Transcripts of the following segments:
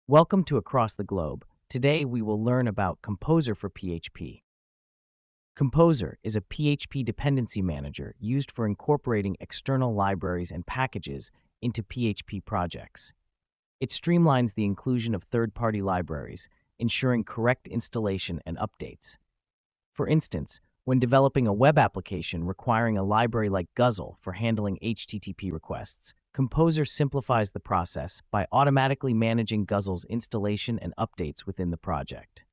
Welcome to Across the Globe. Today we will learn about Composer for PHP. Composer is a PHP dependency manager used for incorporating external libraries and packages into PHP projects. It streamlines the inclusion of third-party libraries, ensuring correct installation and updates. For instance, when developing a web application requiring a library like Guzzle for handling HTTP requests, Composer simplifies the process by automatically managing Guzzle's installation and updates within the project.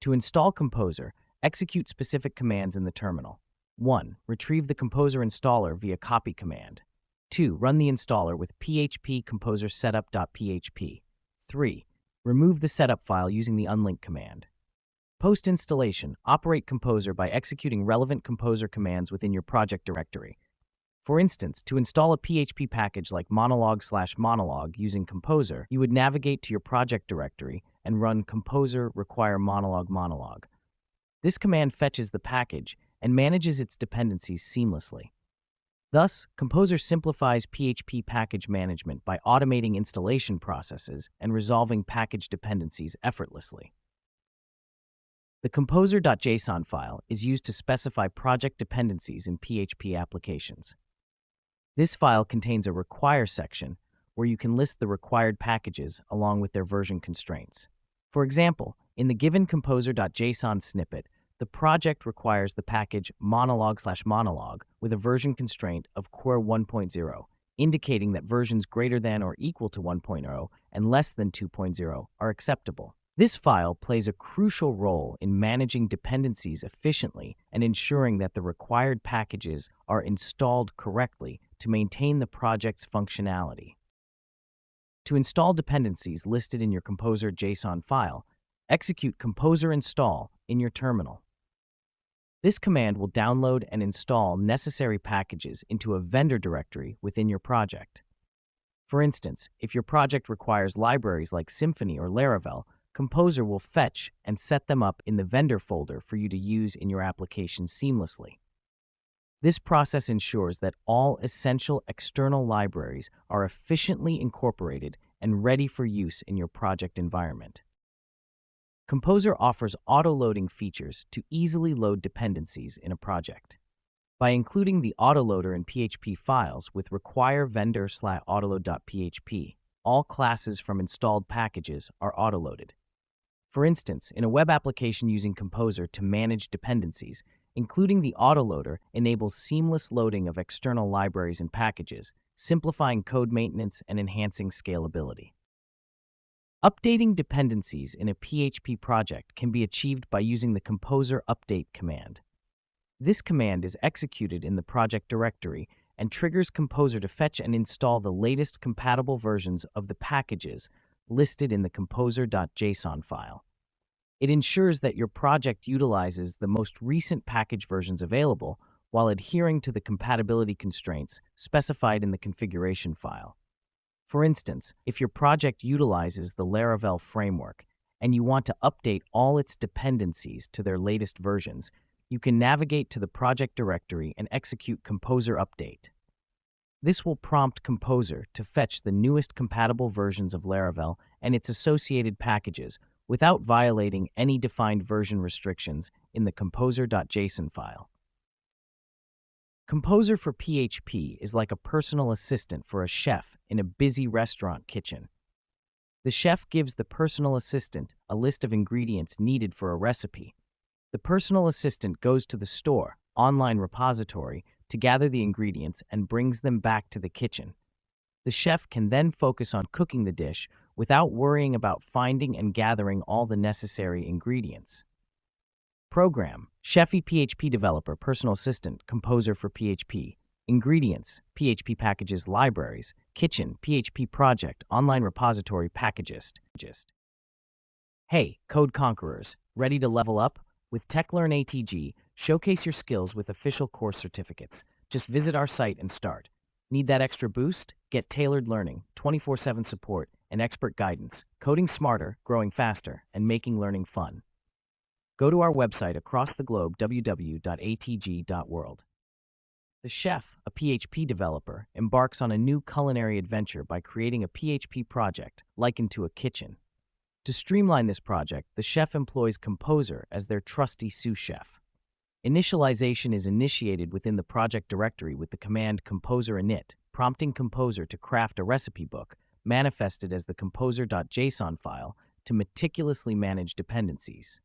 To install Composer, execute specific commands in the terminal. 1. Retrieve the Composer installer via copy command. 2. Run the installer with php composer setup.php. 3. Remove the setup file using the unlink command. Post-installation, operate Composer by executing relevant Composer commands within your project directory. For instance, to install a PHP package like monologue/monologue using Composer, you would navigate to your project directory and run composer require monologue. This command fetches the package and manages its dependencies seamlessly. Thus, Composer simplifies PHP package management by automating installation processes and resolving package dependencies effortlessly. The Composer.json file is used to specify project dependencies in PHP applications. This file contains a require section where you can list the required packages along with their version constraints. For example, in the given Composer.json snippet, the project requires the package monologue/monologue with a version constraint of core 1.0, indicating that versions greater than or equal to 1.0 and less than 2.0 are acceptable. This file plays a crucial role in managing dependencies efficiently and ensuring that the required packages are installed correctly to maintain the project's functionality. To install dependencies listed in your Composer.json file, execute composer install in your terminal. This command will download and install necessary packages into a vendor directory within your project. For instance, if your project requires libraries like Symfony or Laravel, Composer will fetch and set them up in the vendor folder for you to use in your application seamlessly. This process ensures that all essential external libraries are efficiently incorporated and ready for use in your project environment. Composer offers autoloading features to easily load dependencies in a project. By including the autoloader in PHP files with require vendor/autoload.php, all classes from installed packages are autoloaded. For instance, in a web application using Composer to manage dependencies, including the autoloader enables seamless loading of external libraries and packages, simplifying code maintenance and enhancing scalability. Updating dependencies in a PHP project can be achieved by using the Composer update command. This command is executed in the project directory and triggers Composer to fetch and install the latest compatible versions of the packages listed in the Composer.json file. It ensures that your project utilizes the most recent package versions available while adhering to the compatibility constraints specified in the configuration file. For instance, if your project utilizes the Laravel framework and you want to update all its dependencies to their latest versions, you can navigate to the project directory and execute Composer update. This will prompt Composer to fetch the newest compatible versions of Laravel and its associated packages without violating any defined version restrictions in the Composer.json file. Composer for PHP is like a personal assistant for a chef in a busy restaurant kitchen. The chef gives the personal assistant a list of ingredients needed for a recipe. The personal assistant goes to the store, online repository, to gather the ingredients and brings them back to the kitchen. The chef can then focus on cooking the dish without worrying about finding and gathering all the necessary ingredients. Program, Chefy PHP Developer, Personal Assistant, Composer for PHP. Ingredients, PHP Packages, Libraries. Kitchen, PHP Project, Online Repository, Packagist. Hey, Code Conquerors, ready to level up? With TechLearn ATG, showcase your skills with official course certificates. Just visit our site and start. Need that extra boost? Get tailored learning, 24/7 support, and expert guidance, coding smarter, growing faster, and making learning fun. Go to our website across the globe, www.atg.world. The chef, a PHP developer, embarks on a new culinary adventure by creating a PHP project likened to a kitchen. To streamline this project, the chef employs Composer as their trusty sous chef. Initialization is initiated within the project directory with the command composer init, prompting Composer to craft a recipe book, manifested as the Composer.json file, to meticulously manage dependencies.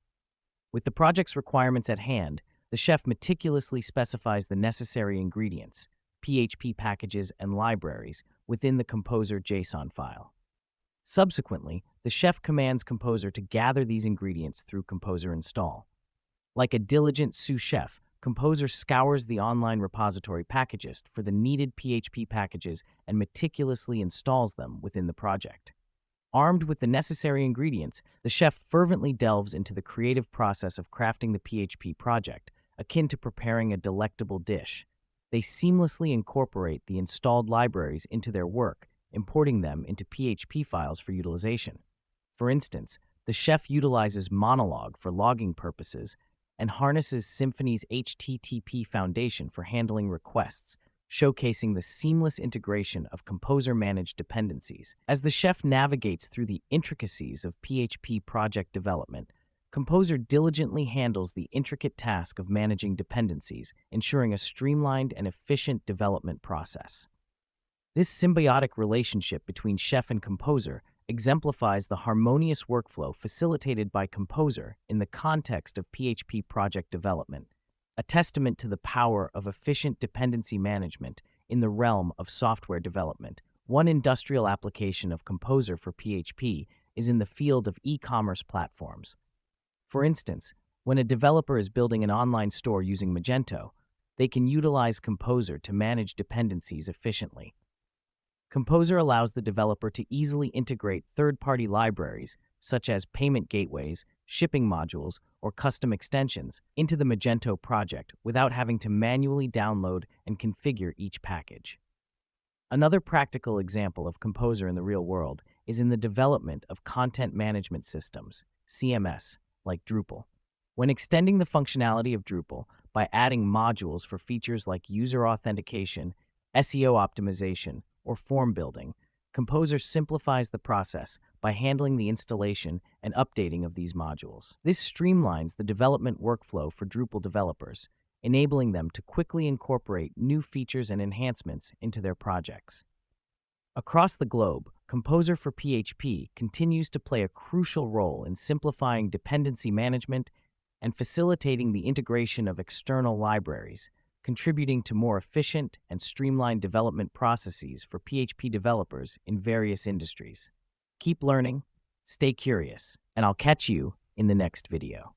With the project's requirements at hand, the chef meticulously specifies the necessary ingredients, PHP packages, and libraries within the Composer.json file. Subsequently, the chef commands Composer to gather these ingredients through Composer install. Like a diligent sous chef, Composer scours the online repository Packagist for the needed PHP packages and meticulously installs them within the project. Armed with the necessary ingredients, the chef fervently delves into the creative process of crafting the PHP project, akin to preparing a delectable dish. They seamlessly incorporate the installed libraries into their work, importing them into PHP files for utilization. For instance, the chef utilizes Monologue for logging purposes and harnesses Symfony's HTTP foundation for handling requests, showcasing the seamless integration of Composer-managed dependencies. As the chef navigates through the intricacies of PHP project development, Composer diligently handles the intricate task of managing dependencies, ensuring a streamlined and efficient development process. This symbiotic relationship between chef and Composer exemplifies the harmonious workflow facilitated by Composer in the context of PHP project development, a testament to the power of efficient dependency management in the realm of software development. One industrial application of Composer for PHP is in the field of e-commerce platforms. For instance, when a developer is building an online store using Magento, they can utilize Composer to manage dependencies efficiently. Composer allows the developer to easily integrate third-party libraries, such as payment gateways, shipping modules, or custom extensions, into the Magento project without having to manually download and configure each package. Another practical example of Composer in the real world is in the development of content management systems, CMS, like Drupal. When extending the functionality of Drupal by adding modules for features like user authentication, SEO optimization, or form building, Composer simplifies the process by handling the installation and updating of these modules. This streamlines the development workflow for Drupal developers, enabling them to quickly incorporate new features and enhancements into their projects. Across the globe, Composer for PHP continues to play a crucial role in simplifying dependency management and facilitating the integration of external libraries, contributing to more efficient and streamlined development processes for PHP developers in various industries. Keep learning, stay curious, and I'll catch you in the next video.